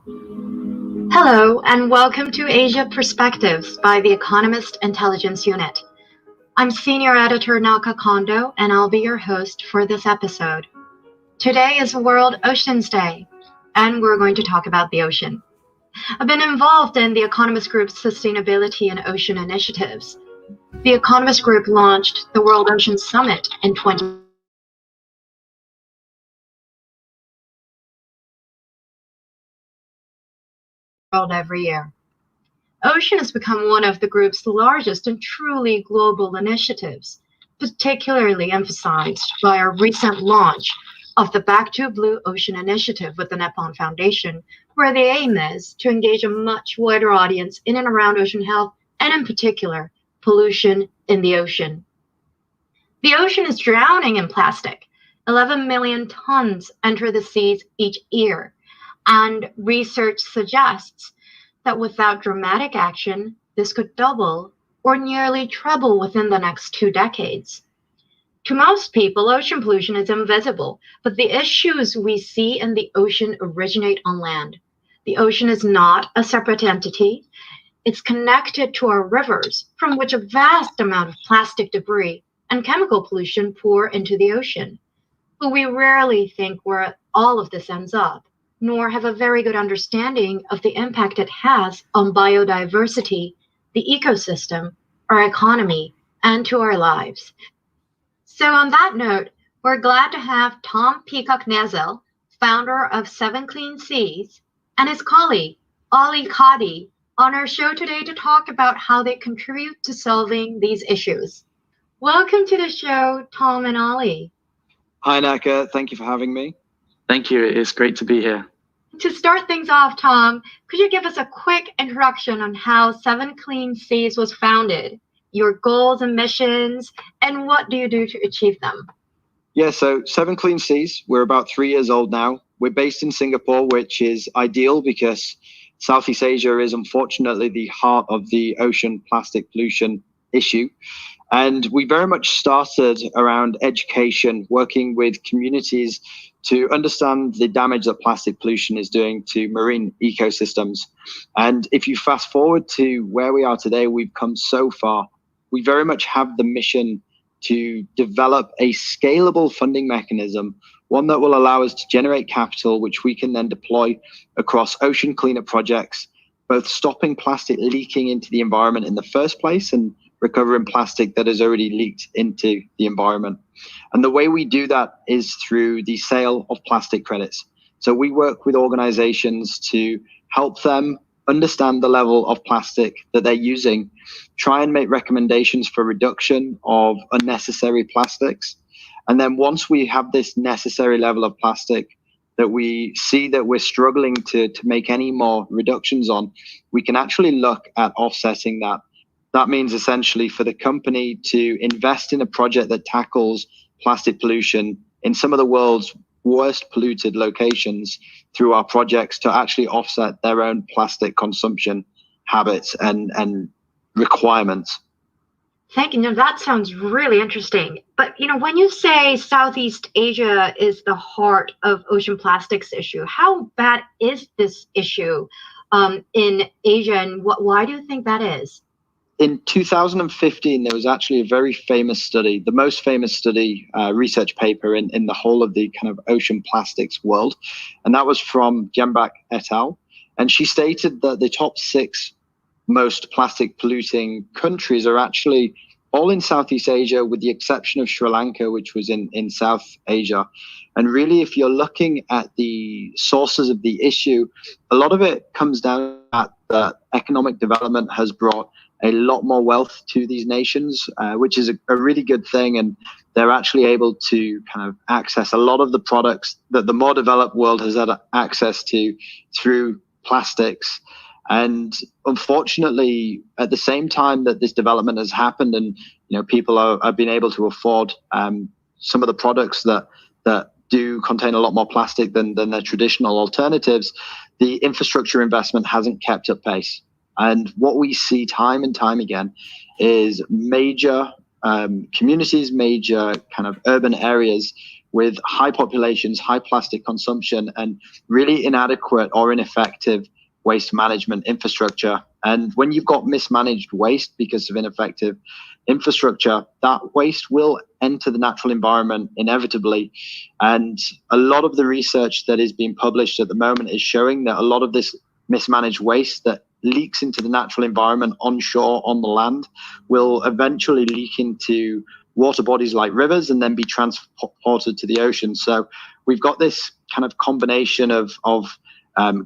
Hello, and welcome to Asia Perspectives by the Economist Intelligence Unit. I'm Senior Editor Naka Kondo, and I'll be your host for this episode. Today is World Oceans Day, and we're going to talk about the ocean. I've been involved in the Economist Group's Sustainability and Ocean initiatives. The Economist Group launched the World Ocean Summit in 2020. Every year. Ocean has become one of the group's largest and truly global initiatives, particularly emphasized by our recent launch of the Back to Blue Ocean initiative with the Nippon Foundation, where the aim is to engage a much wider audience in and around ocean health, and in particular, pollution in the ocean. The ocean is drowning in plastic. 11 million tons enter the seas each year, and research suggests that without dramatic action, this could double or nearly treble within the next 2 decades. To most people, ocean pollution is invisible, but the issues we see in the ocean originate on land. The ocean is not a separate entity. It's connected to our rivers, from which a vast amount of plastic debris and chemical pollution pour into the ocean. But we rarely think where all of this ends up, nor have a very good understanding of the impact it has on biodiversity, the ecosystem, our economy, and to our lives. So on that note, we're glad to have Tom Peacock-Nazil, founder of 7 Clean Seas, and his colleague, Ali Kade, on our show today to talk about how they contribute to solving these issues. Welcome to the show, Tom and Ali. Hi, Naka. Thank you for having me. Thank you. It's great to be here. To start things off, Tom, could you give us a quick introduction on how 7 Clean Seas was founded, your goals and missions, and what do you do to achieve them? Yeah, so 7 Clean Seas, we're about 3 years old now. We're based in Singapore, which is ideal because Southeast Asia is unfortunately the heart of the ocean plastic pollution issue. And we very much started around education, working with communities to understand the damage that plastic pollution is doing to marine ecosystems. And if you fast forward to where we are today, we've come so far. We very much have the mission to develop a scalable funding mechanism, one that will allow us to generate capital, which we can then deploy across ocean cleanup projects, both stopping plastic leaking into the environment in the first place and recovering plastic that has already leaked into the environment. And the way we do that is through the sale of plastic credits. So we work with organizations to help them understand the level of plastic that they're using, try and make recommendations for reduction of unnecessary plastics. And then once we have this necessary level of plastic that we see that we're struggling to make any more reductions on, we can actually look at offsetting that. That means essentially for the company to invest in a project that tackles plastic pollution in some of the world's worst polluted locations through our projects to actually offset their own plastic consumption habits and requirements. Thank you. Now, that sounds really interesting. But, when you say Southeast Asia is the heart of ocean plastics issue, how bad is this issue in Asia, and why do you think that is? In 2015, there was actually a very famous study, the most famous study, research paper in the whole of the kind of ocean plastics world. And that was from Jembak et al. And she stated that the top 6 most plastic polluting countries are actually all in Southeast Asia, with the exception of Sri Lanka, which was in South Asia. And really, if you're looking at the sources of the issue, a lot of it comes down at that economic development has brought a lot more wealth to these nations, which is a really good thing. And they're actually able to kind of access a lot of the products that the more developed world has had access to through plastics. And unfortunately, at the same time that this development has happened and people have been able to afford some of the products that do contain a lot more plastic than their traditional alternatives, the infrastructure investment hasn't kept up pace. And what we see time and time again is major communities, major kind of urban areas with high populations, high plastic consumption, and really inadequate or ineffective waste management infrastructure. And when you've got mismanaged waste because of ineffective infrastructure, that waste will enter the natural environment inevitably. And a lot of the research that is being published at the moment is showing that a lot of this mismanaged waste that leaks into the natural environment onshore on the land will eventually leak into water bodies like rivers and then be transported to the ocean. So we've got this kind of combination of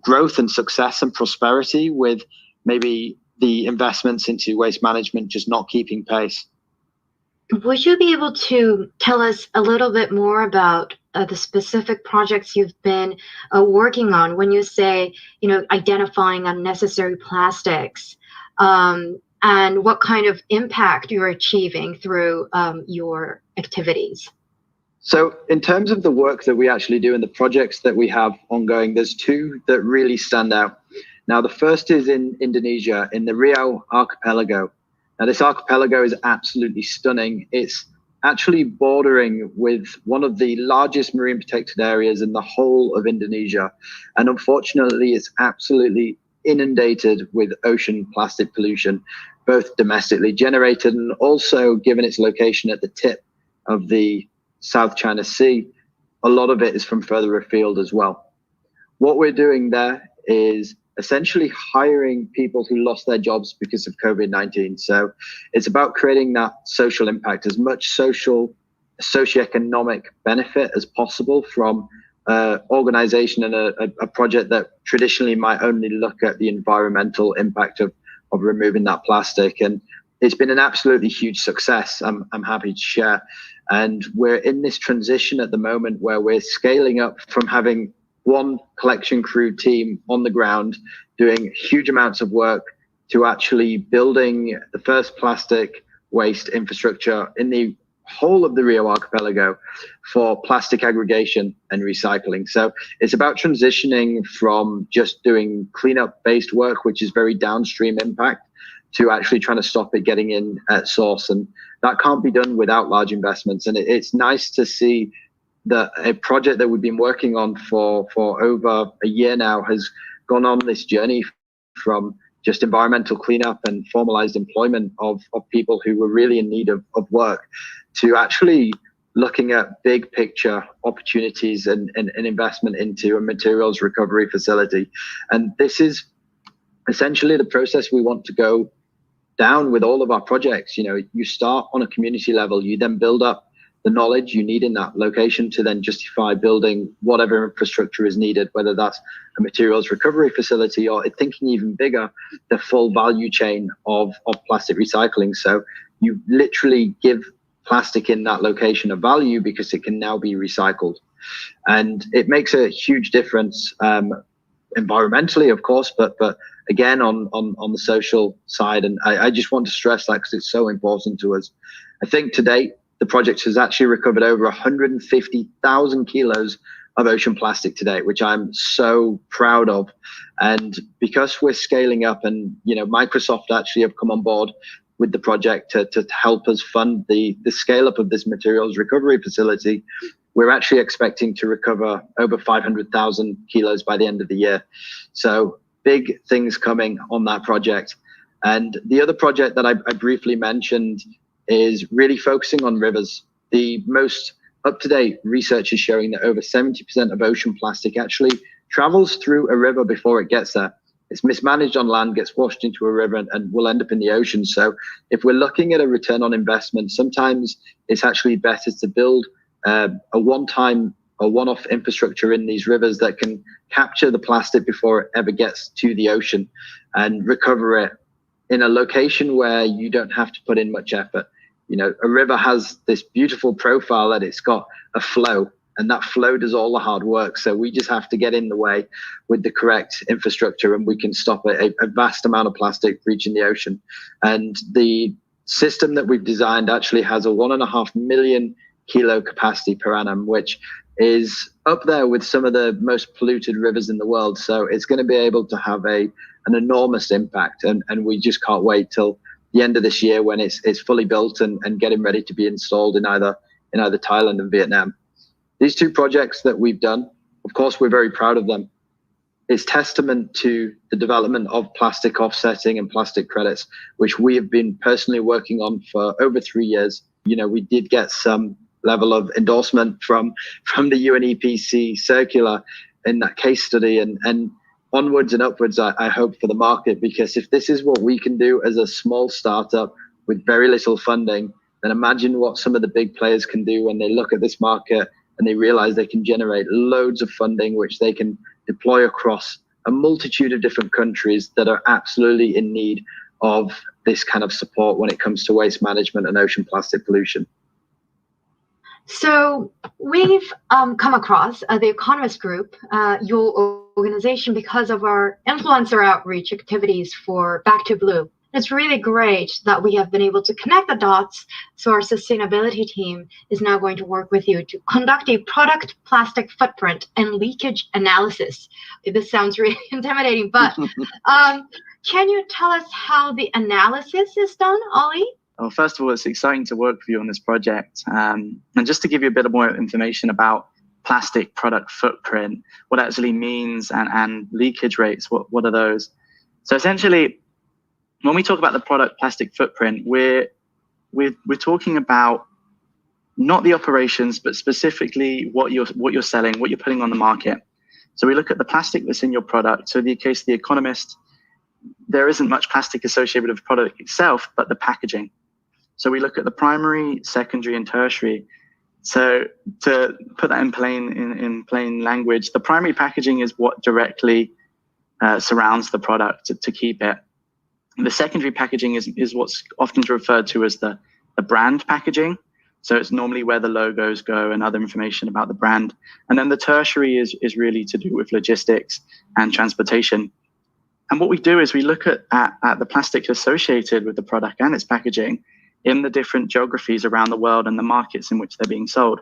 growth and success and prosperity with maybe the investments into waste management just not keeping pace. Would you be able to tell us a little bit more about the specific projects you've been working on when you say, identifying unnecessary plastics, and what kind of impact you're achieving through your activities? So in terms of the work that we actually do and the projects that we have ongoing, there's two that really stand out. Now, the first is in Indonesia, in the Riau archipelago. Now, this archipelago is absolutely stunning. It's actually bordering with one of the largest marine protected areas in the whole of Indonesia. And unfortunately, it's absolutely inundated with ocean plastic pollution, both domestically generated and also, given its location at the tip of the South China Sea, a lot of it is from further afield as well. What we're doing there is essentially hiring people who lost their jobs because of COVID-19. So it's about creating that social impact, as much socioeconomic benefit as possible from organization and a project that traditionally might only look at the environmental impact of removing that plastic. And it's been an absolutely huge success, I'm happy to share. And we're in this transition at the moment where we're scaling up from having one collection crew team on the ground doing huge amounts of work to actually building the first plastic waste infrastructure in the whole of the Riau archipelago for plastic aggregation and recycling. So it's about transitioning from just doing cleanup based work, which is very downstream impact, to actually trying to stop it getting in at source. And that can't be done without large investments. And it's nice to see that a project that we've been working on for over a year now has gone on this journey from just environmental cleanup and formalized employment of people who were really in need of work to actually looking at big picture opportunities and investment into a materials recovery facility. And this is essentially the process we want to go down with all of our projects. You start on a community level, you then build up the knowledge you need in that location to then justify building whatever infrastructure is needed, whether that's a materials recovery facility or thinking even bigger, the full value chain of plastic recycling. So you literally give plastic in that location a value because it can now be recycled. And it makes a huge difference environmentally, of course, but again, on the social side. And I just want to stress that because it's so important to us. I think to date, the project has actually recovered over 150,000 kilos of ocean plastic to date, which I'm so proud of. And because we're scaling up and, Microsoft actually have come on board with the project to help us fund the scale up of this materials recovery facility, we're actually expecting to recover over 500,000 kilos by the end of the year. So big things coming on that project. And the other project that I briefly mentioned is really focusing on rivers. The most up-to-date research is showing that over 70% of ocean plastic actually travels through a river before it gets there. It's mismanaged on land, gets washed into a river, and will end up in the ocean. So if we're looking at a return on investment, sometimes it's actually better to build a one-time or one-off infrastructure in these rivers that can capture the plastic before it ever gets to the ocean and recover it in a location where you don't have to put in much effort. A river has this beautiful profile that it's got a flow, and that flow does all the hard work. So we just have to get in the way with the correct infrastructure, and we can stop a vast amount of plastic reaching the ocean. And the system that we've designed actually has a 1.5 million kilo capacity per annum, which is up there with some of the most polluted rivers in the world. So it's going to be able to have an enormous impact, and we just can't wait till the end of this year when it's fully built and getting ready to be installed in either Thailand and Vietnam. These two projects that we've done, of course, we're very proud of them. It's testament to the development of plastic offsetting and plastic credits, which we have been personally working on for over 3 years. We did get some level of endorsement from the UNEPC circular in that case study, and onwards and upwards, I hope, for the market, because if this is what we can do as a small startup with very little funding, then imagine what some of the big players can do when they look at this market and they realize they can generate loads of funding, which they can deploy across a multitude of different countries that are absolutely in need of this kind of support when it comes to waste management and ocean plastic pollution. So we've come across the Economist Group, your organization, because of our influencer outreach activities for Back to Blue. It's really great that we have been able to connect the dots. So our sustainability team is now going to work with you to conduct a product plastic footprint and leakage analysis. This sounds really intimidating, but can you tell us how the analysis is done, Ollie? Well, first of all, it's exciting to work with you on this project. And just to give you a bit more information about plastic product footprint, what it actually means, and leakage rates, what are those? So essentially, when we talk about the product plastic footprint, we're talking about not the operations, but specifically what you're selling, what you're putting on the market. So we look at the plastic that's in your product. So in the case of The Economist, there isn't much plastic associated with the product itself, but the packaging. So we look at the primary, secondary, and tertiary. So to put that in plain language, the primary packaging is what directly surrounds the product to keep it. The secondary packaging is what's often referred to as the brand packaging. So it's normally where the logos go and other information about the brand. And then the tertiary is really to do with logistics and transportation. And what we do is we look at the plastic associated with the product and its packaging in the different geographies around the world and the markets in which they're being sold.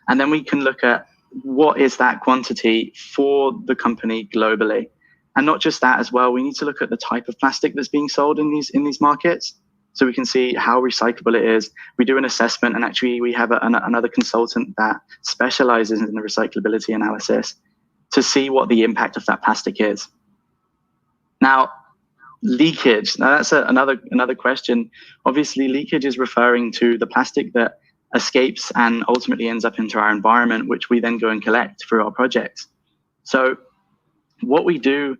And then we can look at what is that quantity for the company globally. And not just that as well, we need to look at the type of plastic that's being sold in these markets, so we can see how recyclable it is. We do an assessment, and actually we have another consultant that specializes in the recyclability analysis to see what the impact of that plastic is. Now, leakage. Now that's another question. Obviously, leakage is referring to the plastic that escapes and ultimately ends up into our environment, which we then go and collect through our projects. So what we do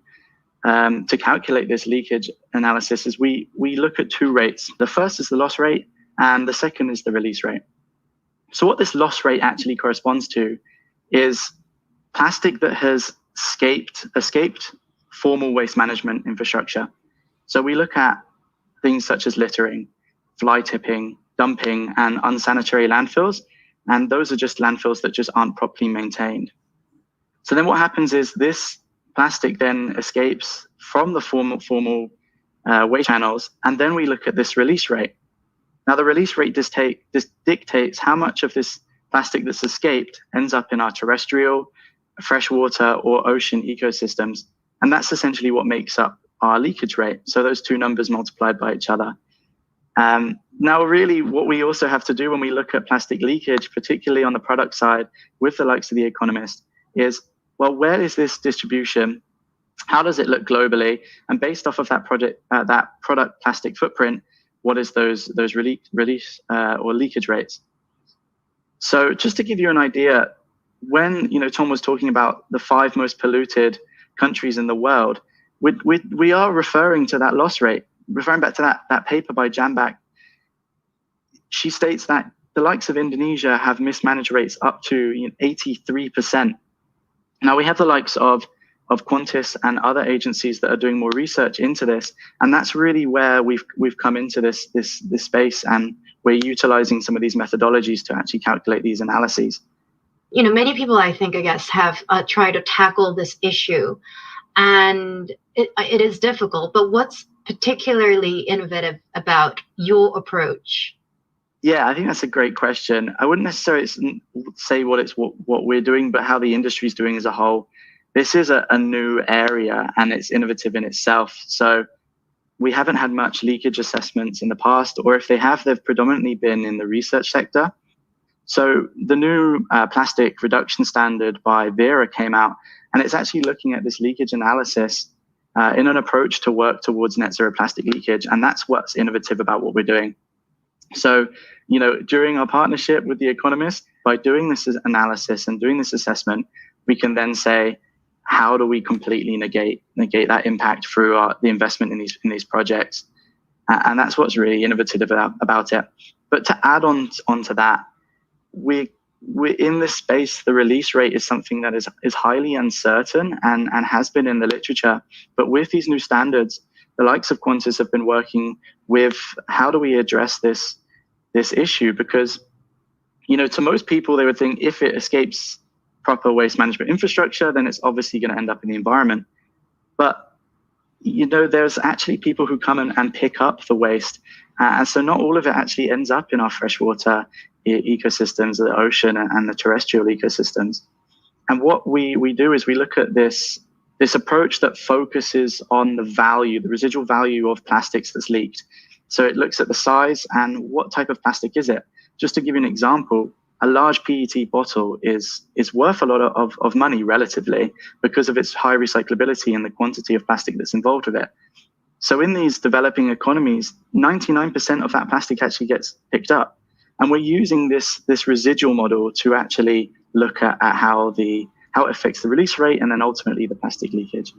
to calculate this leakage analysis is we look at two rates. The first is the loss rate, and the second is the release rate. So what this loss rate actually corresponds to is plastic that has escaped formal waste management infrastructure. So we look at things such as littering, fly tipping, dumping, and unsanitary landfills. And those are just landfills that just aren't properly maintained. So then what happens is this plastic then escapes from the formal waste channels, and then we look at this release rate. Now the release rate dictates how much of this plastic that's escaped ends up in our terrestrial, freshwater, or ocean ecosystems, and that's essentially what makes up our leakage rate. So those two numbers multiplied by each other. Now really what we also have to do when we look at plastic leakage, particularly on the product side with the likes of The Economist, is, well, where is this distribution? How does it look globally? And based off of that product plastic footprint, what is those release or leakage rates? So just to give you an idea, when Tom was talking about the 5 most polluted countries in the world, we are referring to that loss rate, referring back to that paper by Jambak. She states that the likes of Indonesia have mismanaged rates up to 83%. Now we have the likes of Qantas and other agencies that are doing more research into this, and that's really where we've come into this space, and we're utilizing some of these methodologies to actually calculate these analyses. Many people, I guess, have tried to tackle this issue, and it is difficult. But what's particularly innovative about your approach? Yeah, I think that's a great question. I wouldn't necessarily say what we're doing, but how the industry is doing as a whole. This is a new area, and it's innovative in itself. So we haven't had much leakage assessments in the past, or if they have, they've predominantly been in the research sector. So the new plastic reduction standard by Vera came out, and it's actually looking at this leakage analysis in an approach to work towards net zero plastic leakage. And that's what's innovative about what we're doing. So, during our partnership with The Economist, by doing this analysis and doing this assessment, we can then say, how do we completely negate that impact through the investment in these projects? And that's what's really innovative about it. But to add on to that, we're in this space. The release rate is something that is highly uncertain and has been in the literature. But with these new standards, the likes of Qantas have been working with how do we address this issue? Because, to most people, they would think if it escapes proper waste management infrastructure, then it's obviously going to end up in the environment. But there's actually people who come and pick up the waste. And so not all of it actually ends up in our freshwater ecosystems, the ocean and the terrestrial ecosystems. And what we do is we look at this approach that focuses on the residual value of plastics that's leaked. So it looks at the size and what type of plastic is it. Just to give you an example, a large PET bottle is worth a lot of money relatively because of its high recyclability and the quantity of plastic that's involved with it. So in these developing economies, 99% of that plastic actually gets picked up. And we're using this residual model to actually look at how it affects the release rate and then ultimately the plastic leakage.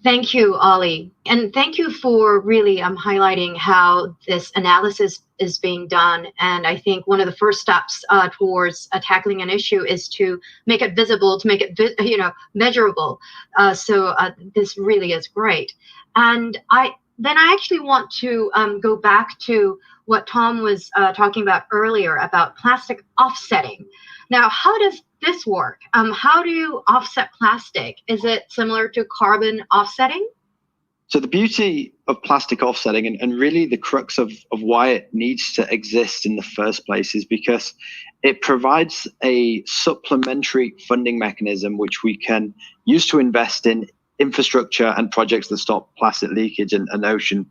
Thank you, Ollie. And thank you for really highlighting how this analysis is being done. And I think one of the first steps towards tackling an issue is to make it visible, to make it measurable. So this really is great. And I actually want to go back to what Tom was talking about earlier about plastic offsetting. Now, how does this work? How do you offset plastic? Is it similar to carbon offsetting? So the beauty of plastic offsetting and really the crux of why it needs to exist in the first place is because it provides a supplementary funding mechanism which we can use to invest in infrastructure and projects that stop plastic leakage and ocean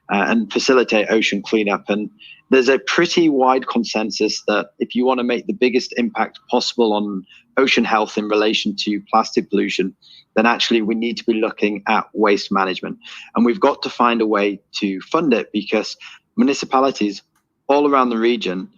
and facilitate ocean cleanup. And there's a pretty wide consensus that if you want to make the biggest impact possible on ocean health in relation to plastic pollution, then actually we need to be looking at waste management. And we've got to find a way to fund it because municipalities all around the region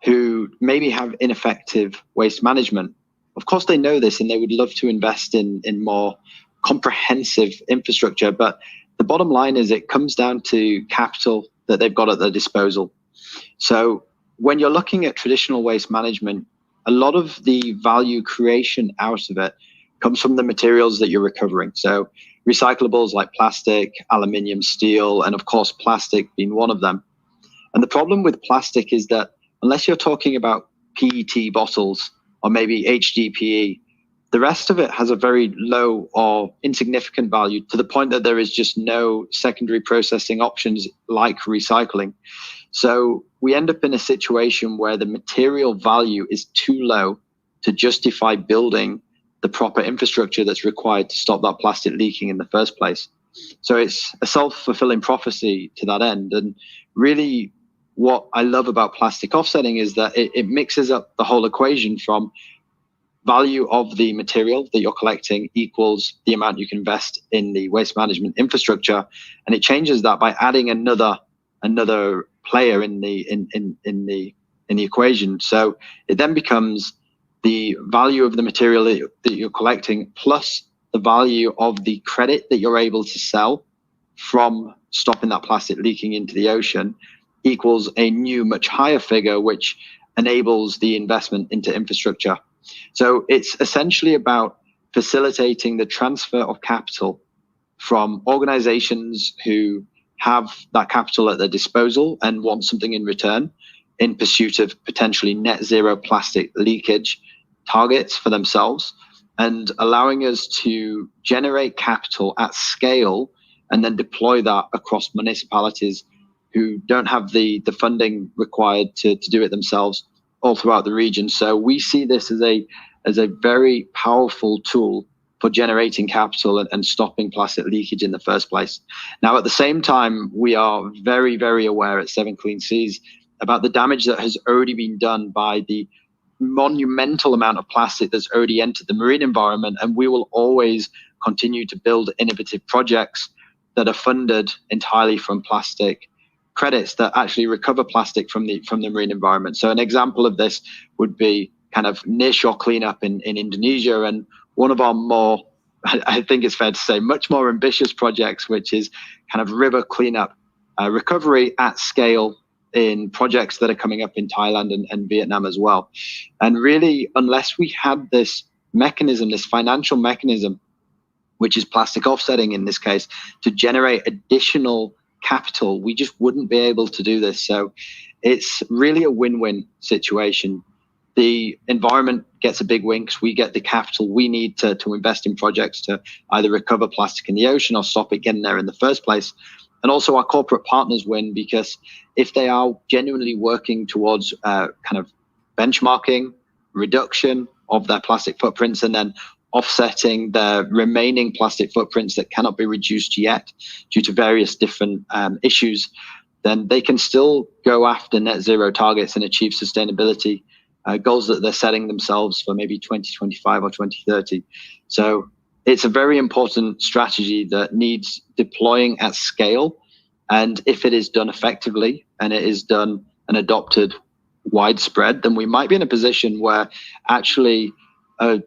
who maybe have ineffective waste management, of course they know this and they would love to invest in more comprehensive infrastructure, but the bottom line is it comes down to capital that they've got at their disposal. So when you're looking at traditional waste management, a lot of the value creation out of it comes from the materials that you're recovering. So recyclables like plastic, aluminium, steel, and of course plastic being one of them. And the problem with plastic is that unless you're talking about PET bottles or maybe HDPE, the rest of it has a very low or insignificant value to the point that there is just no secondary processing options like recycling. So we end up in a situation where the material value is too low to justify building the proper infrastructure that's required to stop that plastic leaking in the first place. So it's a self-fulfilling prophecy to that end. And really what I love about plastic offsetting is that it mixes up the whole equation from value of the material that you're collecting equals the amount you can invest in the waste management infrastructure, and it changes that by adding another player in the equation. So it then becomes the value of the material that you're collecting plus the value of the credit that you're able to sell from stopping that plastic leaking into the ocean equals a new, much higher figure, which enables the investment into infrastructure. So it's essentially about facilitating the transfer of capital from organizations who have that capital at their disposal and want something in return in pursuit of potentially net zero plastic leakage targets for themselves, and allowing us to generate capital at scale and then deploy that across municipalities who don't have the funding required to do it themselves all throughout the region. So we see this as a very powerful tool for generating capital and stopping plastic leakage in the first place. Now, at the same time, we are very, very aware at 7 Clean Seas about the damage that has already been done by the monumental amount of plastic that's already entered the marine environment, and we will always continue to build innovative projects that are funded entirely from plastic credits that actually recover plastic from the marine environment. So an example of this would be kind of nearshore cleanup in Indonesia, and one of our more, I think it's fair to say, much more ambitious projects, which is kind of river cleanup recovery at scale in projects that are coming up in Thailand and Vietnam as well. And really, unless we had this mechanism, this financial mechanism, which is plastic offsetting in this case, to generate additional capital, we just wouldn't be able to do this. So it's really a win-win situation. The environment gets a big win because we get the capital we need to invest in projects to either recover plastic in the ocean or stop it getting there in the first place. And also our corporate partners win because if they are genuinely working towards kind of benchmarking, reduction of their plastic footprints, and then offsetting the remaining plastic footprints that cannot be reduced yet due to various different issues, then they can still go after net zero targets and achieve sustainability goals that they're setting themselves for maybe 2025 or 2030. So it's a very important strategy that needs deploying at scale. And if it is done effectively and it is done and adopted widespread, then we might be in a position where actually a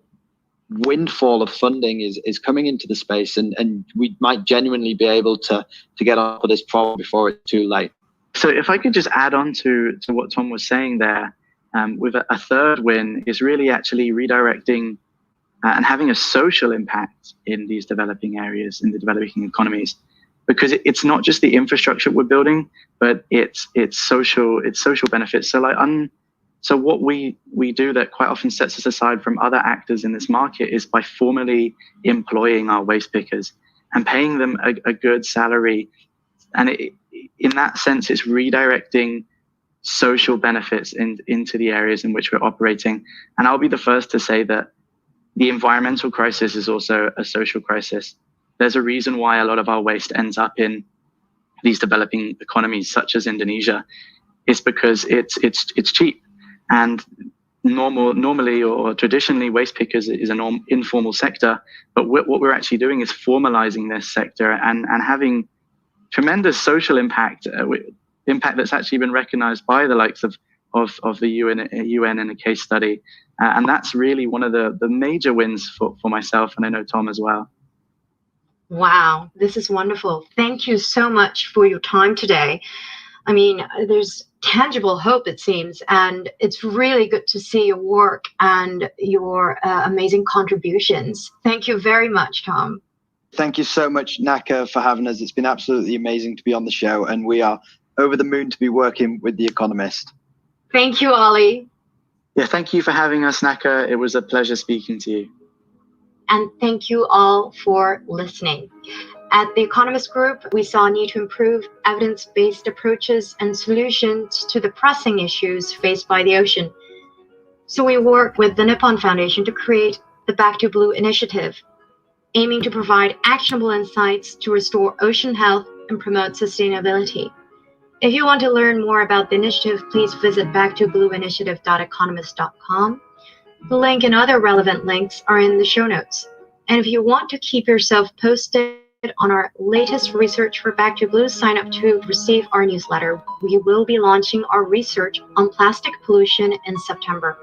windfall of funding is coming into the space, and we might genuinely be able to get on with this problem before it's too late. So if I could just add on to what Tom was saying there, with a third win is really actually redirecting and having a social impact in these developing areas, in the developing economies, because it's not just the infrastructure we're building, but it's social benefits. So what we do that quite often sets us aside from other actors in this market is by formally employing our waste pickers and paying them a good salary. And in that sense, it's redirecting social benefits into the areas in which we're operating. And I'll be the first to say that the environmental crisis is also a social crisis. There's a reason why a lot of our waste ends up in these developing economies, such as Indonesia. It's because it's cheap. And normally or traditionally, waste pickers is an informal sector. But what we're actually doing is formalizing this sector and having tremendous social impact, impact that's actually been recognized by the likes of the UN in a case study. And that's really one of the major wins for myself, and I know Tom as well. Wow, this is wonderful. Thank you so much for your time today. I mean, there's tangible hope, it seems, and it's really good to see your work and your amazing contributions. Thank you very much, Tom. Thank you so much, Naka, for having us. It's been absolutely amazing to be on the show, and we are over the moon to be working with The Economist. Thank you, Ollie. Yeah, thank you for having us, Naka. It was a pleasure speaking to you. And thank you all for listening. At The Economist Group, we saw a need to improve evidence-based approaches and solutions to the pressing issues faced by the ocean. So we worked with the Nippon Foundation to create the Back to Blue initiative, aiming to provide actionable insights to restore ocean health and promote sustainability. If you want to learn more about the initiative, please visit backtoblueinitiative.economist.com. The link and other relevant links are in the show notes. And if you want to keep yourself posted on our latest research for Back to Blue, sign up to receive our newsletter. We will be launching our research on plastic pollution in September,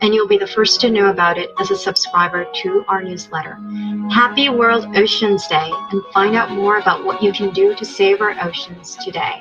and you'll be the first to know about it as a subscriber to our newsletter. Happy World Oceans Day, and find out more about what you can do to save our oceans today.